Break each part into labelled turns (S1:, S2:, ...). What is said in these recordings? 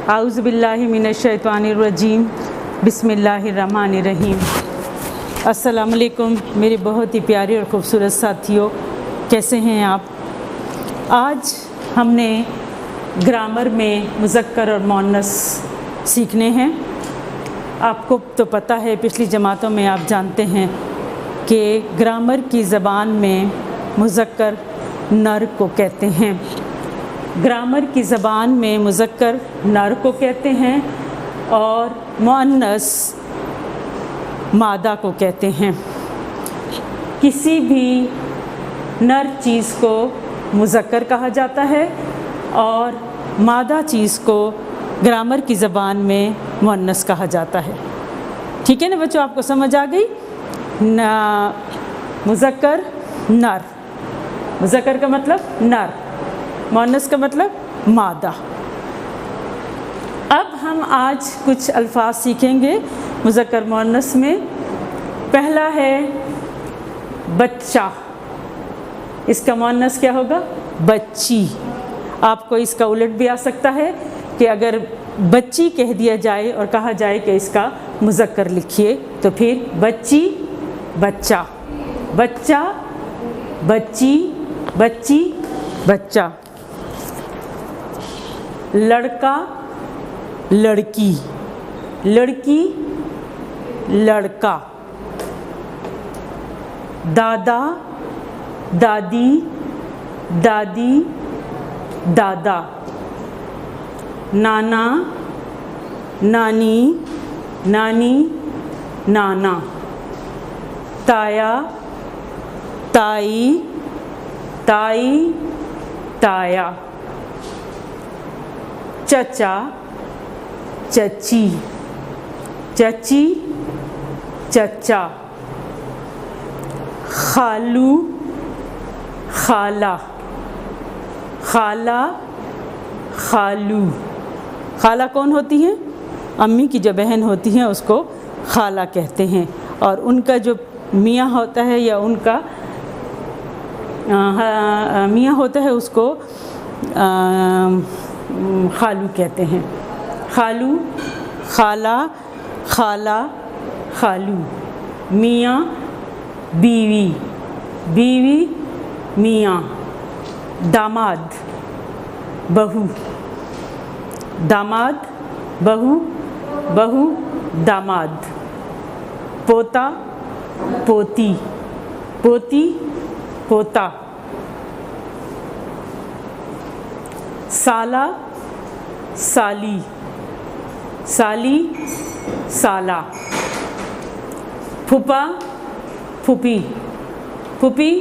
S1: आउज़ुबिल्लाहि मिनश्शैतानिर्रजीम बिस्मिल्लाहिर्रहमानिर्रहीम। अस्सलाम वालेकुम मेरे बहुत ही प्यारे और ख़ूबसूरत साथियों, कैसे हैं आप। आज हमने ग्रामर में मुज़क्कर और मुअन्नस सीखने हैं। आपको तो पता है, पिछली जमातों में आप जानते हैं कि ग्रामर की ज़बान में मुज़क्कर नर को कहते हैं। ग्रामर की ज़बान में मुज़क्कर नर को कहते हैं और मुअन्नस मादा को कहते हैं। किसी भी नर चीज़ को मुज़क्कर कहा जाता है और मादा चीज़ को ग्रामर की ज़बान में मुअन्नस कहा जाता है। ठीक है ना बच्चों, आपको समझ आ गई ना। मुज़क्कर नर, मुज़क्कर का मतलब नर, मुअन्नस का मतलब मादा। अब हम आज कुछ अल्फाज सीखेंगे मुज़क्कर मुअन्नस में। पहला है बच्चा, इसका मुअन्नस क्या होगा? बच्ची। आपको इसका उलट भी आ सकता है कि अगर बच्ची कह दिया जाए और कहा जाए कि इसका मुज़क्कर लिखिए, तो फिर बच्ची, बच्चा, बच्चा, बच्ची, बच्ची, बच्चा। लड़का, लड़की, लड़की, लड़का। दादा, दादी, दादी, दादा। नाना, नानी, नानी, नाना। ताया, ताई, ताई, ताया। चचा, चची, चची, चचा। खालू, खाला, खाला, खालू। खाला कौन होती है? अम्मी की जो बहन होती हैं उसको खाला कहते हैं, और उनका जो मियाँ होता है या उनका मियाँ होता है उसको खालू कहते हैं। खालू, खाला, खाला, खालू। मियाँ, बीवी, बीवी, मियाँ। दामाद, बहू, दामाद, बहू, बहू, दामाद। पोता, पोती, पोती, पोता। साला, साली, साली, साला। फूफा, फूफी, फूफी,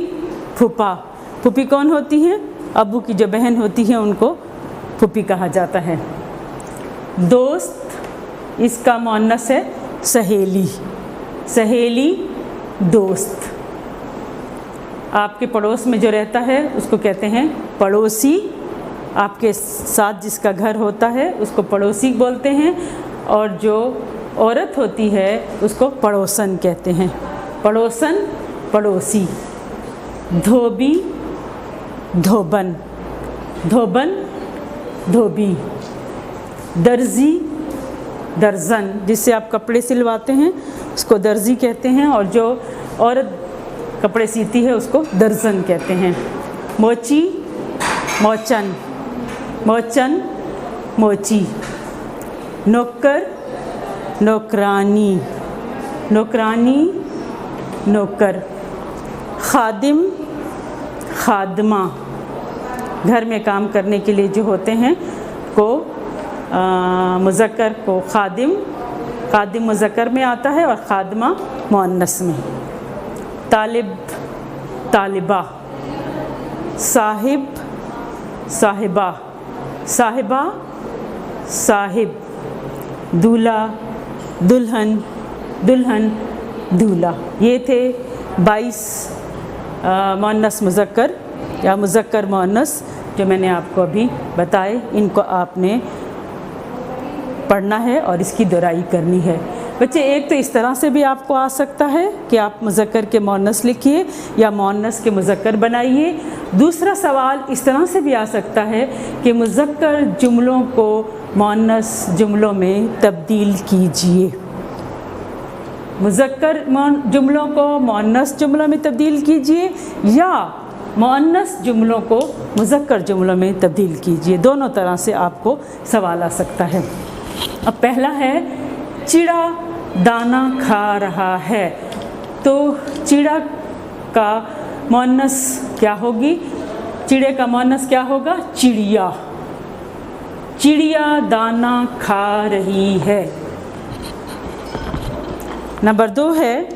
S1: फूफा। फूफी कौन होती हैं? अब्बू की जो बहन होती है उनको फूफी कहा जाता है। दोस्त, इसका मुअन्नस है सहेली, सहेली, दोस्त। आपके पड़ोस में जो रहता है उसको कहते हैं पड़ोसी। आपके साथ जिसका घर होता है उसको पड़ोसी बोलते हैं, और जो औरत होती है उसको पड़ोसन कहते हैं। पड़ोसन, पड़ोसी। धोबी, धोबन, धोबन, धोबी। दर्जी, दर्जन, जिससे आप कपड़े सिलवाते हैं उसको दर्जी कहते हैं, और जो औरत कपड़े सीती है उसको दर्जन कहते हैं। मोची, मोचन, मोचन, मोची। नौकर, नौकरानी, नौकरानी, नौकर। खादिम, खादमा, घर में काम करने के लिए जो होते हैं को मुज़क्कर को खादिम, खादिम मुज़क्कर में आता है और खादमा मुअन्नस में। तालिब, तालिबा। साहिब, साहिबा, साहिबा, साहिब। दूल्हा, दुल्हन, दुल्हन, दूल्हा। ये थे 22 मुअन्नस मुज़क्कर या मुज़क्कर मुअन्नस जो मैंने आपको अभी बताए। इनको आपने पढ़ना है और इसकी दोहराई करनी है। बच्चे, एक तो इस तरह से भी आपको आ सकता है कि आप मुज़क्कर के मुअन्नस लिखिए या मुअन्नस के मुज़क्कर बनाइए। दूसरा सवाल इस तरह से भी आ सकता है कि मुज़क्कर जुमलों को मुअन्नस जुमलों में तब्दील कीजिए। मुज़क्कर जुमलों को मुअन्नस जुमलों में तब्दील कीजिए या मुअन्नस जुमलों को मुज़क्कर जुमलों में तब्दील कीजिए। दोनों तरह से आपको सवाल आ सकता है। अब पहला है चिड़ा दाना खा रहा है, तो चिड़ा का मुअन्नस क्या होगी? चिड़े का मुअन्नस क्या होगा? चिड़िया। चिड़िया दाना खा रही है। नंबर 2 है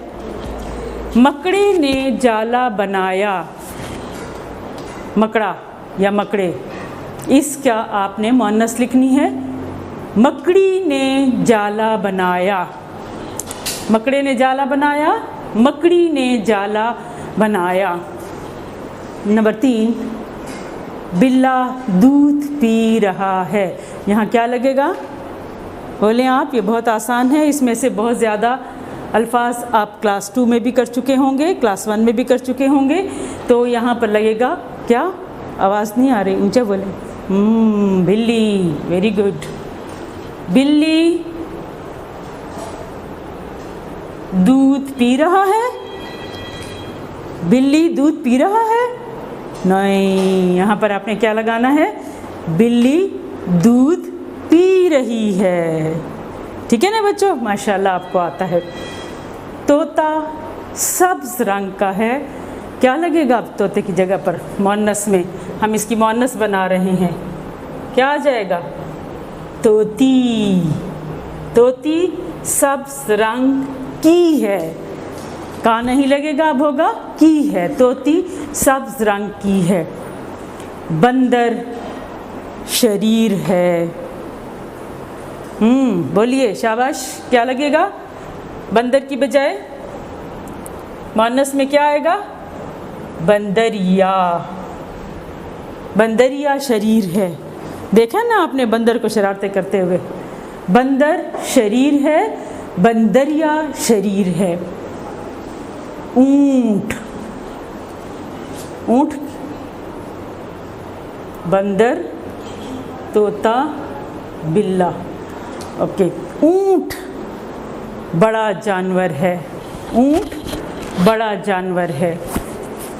S1: मकड़े ने जाला बनाया। मकड़ा या मकड़े, इसका आपने मुअन्नस लिखनी है। मकड़ी ने जाला बनाया। मकड़े ने जाला बनाया, मकड़ी ने जाला बनाया। नंबर 3 बिल्ला दूध पी रहा है। यहाँ क्या लगेगा? बोलें आप, ये बहुत आसान है। इसमें से बहुत ज़्यादा अल्फाज आप क्लास 2 में भी कर चुके होंगे, क्लास 1 में भी कर चुके होंगे। तो यहाँ पर लगेगा क्या? आवाज़ नहीं आ रही, ऊंचा बोले। बिल्ली, वेरी गुड। बिल्ली दूध पी रहा है। बिल्ली दूध पी रहा है? नहीं, यहाँ पर आपने क्या लगाना है? बिल्ली दूध पी रही है। ठीक है ना बच्चों, माशाल्लाह आपको आता है। तोता सब्ज रंग का है, क्या लगेगा? अब तोते की जगह पर मुअन्नस में हम इसकी मुअन्नस बना रहे हैं, क्या आ जाएगा? तोती। तोती सब्ज रंग की है। का नहीं लगेगा, अब होगा की है। तोती सब्ज रंग की है। बंदर शरीर है। बोलिए, शाबाश। क्या लगेगा? बंदर की बजाय मुअन्नस में क्या आएगा? बंदरिया। बंदरिया शरीर है। देखा ना आपने बंदर को शरारतें करते हुए? बंदर शरीर है, बंदरिया शरीर है। ऊंट। ऊंट, बंदर, तोता, बिल्ला। ओके। ऊंट बड़ा जानवर है। ऊंट बड़ा जानवर है।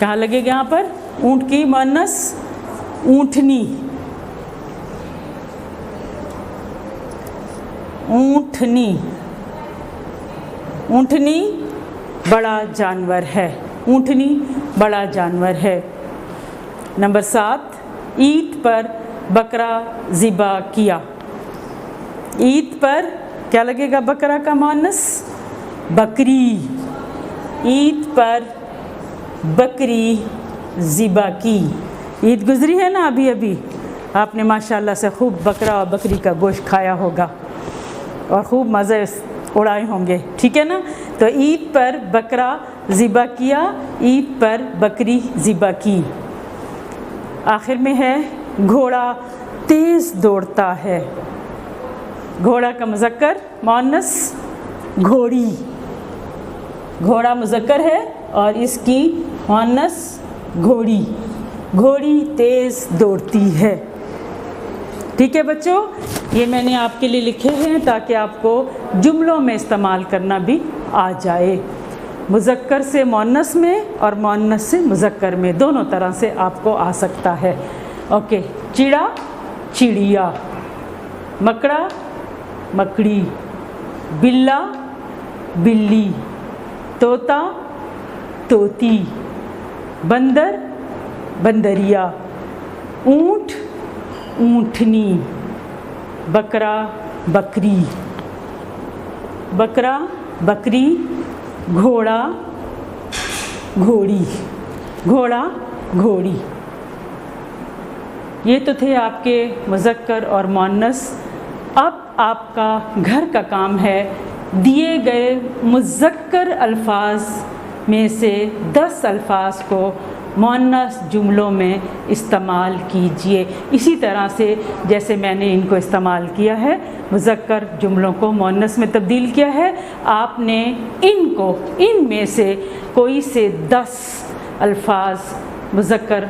S1: कहाँ लगेगा यहाँ पर? ऊंट की मुअन्नस ऊंटनी। ऊंटनी। ऊंटनी बड़ा जानवर है। ऊंटनी बड़ा जानवर है। नंबर 7 ईद पर बकरा ज़िबा किया। ईद पर क्या लगेगा? बकरा का मुअन्नस बकरी। ईद पर बकरी ज़िबा की। ईद गुजरी है ना अभी अभी, आपने माशाल्लाह से खूब बकरा और बकरी का गोश्त खाया होगा और खूब मज़े उड़ाए होंगे। ठीक है ना? तो ईद पर बकरा ज़िबा किया, ईद पर बकरी ज़िबा की। आखिर में है घोड़ा तेज़ दौड़ता है। घोड़ा का मुज़क्कर मुअन्नस घोड़ी। घोड़ा मुज़क्कर है और इसकी मुअन्नस घोड़ी। घोड़ी तेज़ दौड़ती है। ठीक है बच्चों, ये मैंने आपके लिए लिखे हैं ताकि आपको जुमलों में इस्तेमाल करना भी आ जाए। मुज़क्कर से मुअन्नस में और मुअन्नस से मुज़क्कर में, दोनों तरह से आपको आ सकता है। ओके। चिड़ा चिड़िया, मकड़ा मकड़ी, बिल्ला बिल्ली, तोता तोती, बंदर बंदरिया, ऊंट ऊंटनी, बकरा बकरी, बकरा बकरी, घोड़ा घोड़ी, घोड़ा घोड़ी। ये तो थे आपके मुज़क्कर और मुअन्नस। अब आपका घर का काम है दिए गए मुज़क्कर अल्फाज में से 10 अल्फाज को मुअन्नस जुमलों में इस्तेमाल कीजिए। इसी तरह से जैसे मैंने इनको इस्तेमाल किया है, मुज़क्कर जुमलों को मुअन्नस में तब्दील किया है, आपने इनको इनमें से कोई से 10 अल्फाज मुज़क्कर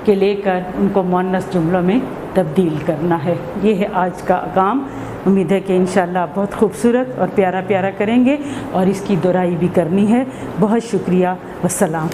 S1: के लेकर उनको मुअन्नस जुमलों में तब्दील करना है। ये है आज का काम। उम्मीद है कि इंशाअल्लाह बहुत खूबसूरत और प्यारा प्यारा करेंगे और इसकी दोहराई भी करनी है। बहुत शुक्रिया। वस्सलाम।